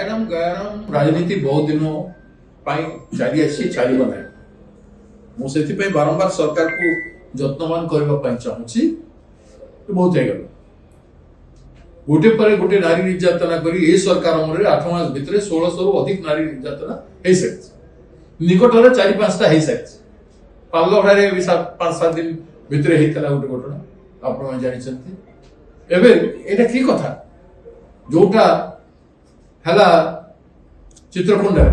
गायनम राजनीति बहुत दिनों जारी अच्छी चलो ना मुझे बारंबार सरकार को जत्नवान करने चाहूँगी बहुत है गोटे पर गोटे नारी निर्यातना करी सरकार 8 मास भितर 1600 रु अधिक नारी निर्यातना हो सारी निकट 4-5टा हो सारी पार्लघारे भी 5-7 दिन भितर होता गोटे घटना आप जानते कि कथा जोटा है चित्रकोंडा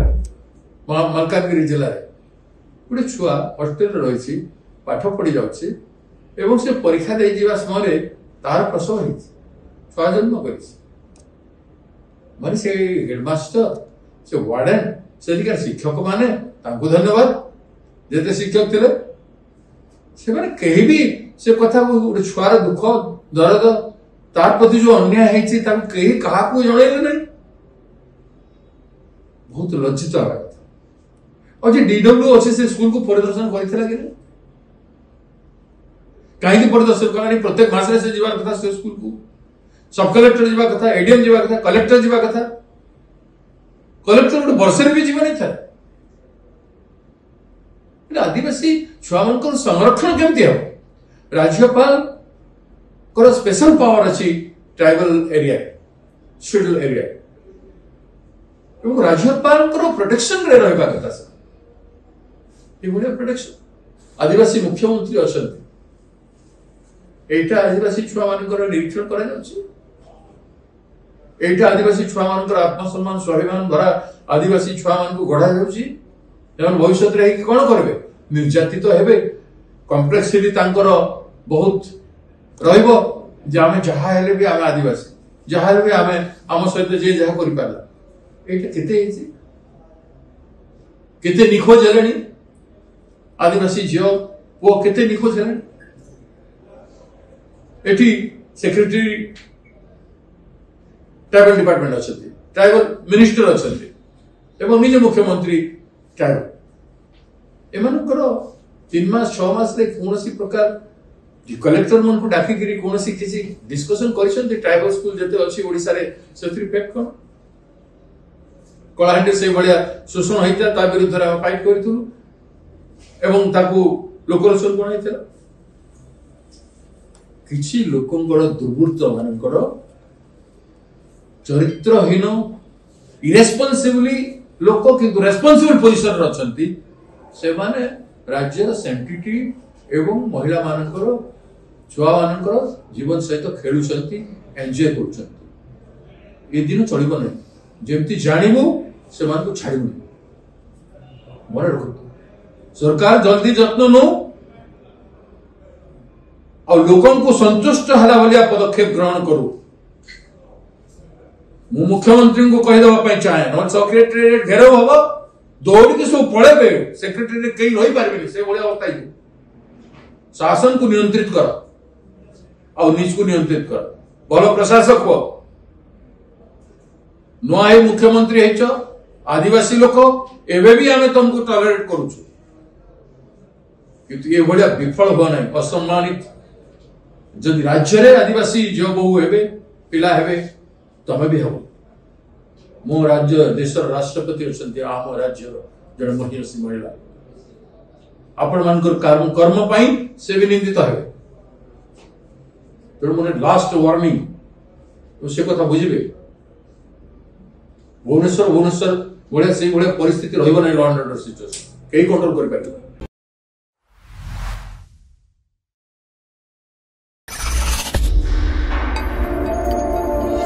मलकानगिरी जिले में गोटे छुआ हॉस्टेल रही पाठ पढ़ी जाऊँगी से परीक्षा दे जावा समय तार प्रसव हो छुआ जन्म कर से हेडमास्टर से वार्डेन से शिक्षक माने धन्यवाद जिते शिक्षक थे से कहीं भी से कथा गोटे छुआर दुख दर्द तार प्रति जो अन्याय है कहीं क्या जनइले ना बहुत लज्जित हवा कथा और जो डीडब्ल्यू अच्छे से स्कूल को परिदर्शन करते कहीं परिदर्शन कला प्रत्येक मास से जीवार कथा से स्कूल को सब कलेक्टर जीवा कथा एडीएम जीवा कथा कलेक्टर जीवा कथा कलेक्टर गोटे वर्ष भी जीवन नहीं था आदिवासी छुआ मान संरक्षण केमती हम राज्यपाल को स्पेशल पावर अच्छी ट्राइबल एरिया शेड्यूल एरिया राज्यपाल प्रोटेक्शन रे रहा कथा सर ये प्रोटेक्शन आदिवासी मुख्यमंत्री अच्छा एटा आदिवासी छुआ मान निरीक्षण कर आदिवासी छुआ मान आत्मसम्मान स्वाभिमान द्वारा आदिवासी छुआ मान गढ़ा जा भविष्य में कौन करेंगे निर्यातित हेबे कम्प्लेक्सिटी बहुत रहिबो जे आमे जहा हेले भी आमे आदिवासी जहा हेले भी आमे आम सहित जे जहा करि पारला एटा केते निखोज हेलेनी आदिवासी झियो वो केते निखोज हेलेनी एटी सेक्रेटरी ट्राइबल डिपार्टमेंट अच्छा ट्राइबल मिनिस्टर अच्छा एवं निज मुख्यमंत्री ट्राइबल एमनकर 3 मास 6 मास कौन प्रकार कलेक्टर मन को डाकिकी कौन किसी डिस्कसन कर ट्राइबल स्कूल जिते अच्छी ओडिशा रे से इफेक्ट कौन कलाहांडी से भाया शोषण होता विरुद्ध फाइट करूँ एवं लोकलोचन कौन होता किसी लोकंकर दुर्वृत्त मानकर चरित्रहीन इरेस्पॉन्सिबली लोक किंतु रेस्पॉन्सिबल पोजिशन अच्छी से माने राज्यर सेंसिटिव एवं महिला मानकर छुआ मानकर जीवन सहित खेलुंट एंजॉय कर दिन चलो ना जमती जानू से छाड़ू मन रख सरकार जल्दी जत्न नो और लोकों को संतुष्ट हला भलिया पदक्षेप ग्रहण करू मु मुख्यमंत्री को कहीदेवाई चाहे न सेक्रेटेरिएट घेराव हम दौड़ के सब पड़े सेक्रेटेरिएट कहीं रही पारे से भाया अवस्था शासन को नियंत्रित कर और निज को नियंत्रित कर भल प्रशासक हो नुआ मुख्यमंत्री हो आदिवासी लोक एवं भी आम तुमको टॉलरेट करुचु किंतु ये भाया विफल हुआ ना असम्मानित जदि राज्य रे आदिवासी झील बहु हेबे पिला हेबे तमे भी हम मो राज्य देशर राष्ट्रपति अच्छा आम राज्य जन महिषी महिला आपण मान कर्म पाई से भी निंदित हेबे तेणु मैंने लास्ट वार्निंग से कथा बुझे भुवनेश्वर भाया से भाया परिस्थिति रही लॉ एंड ऑर्डर सिचुएशन कहीं कंट्रोल कर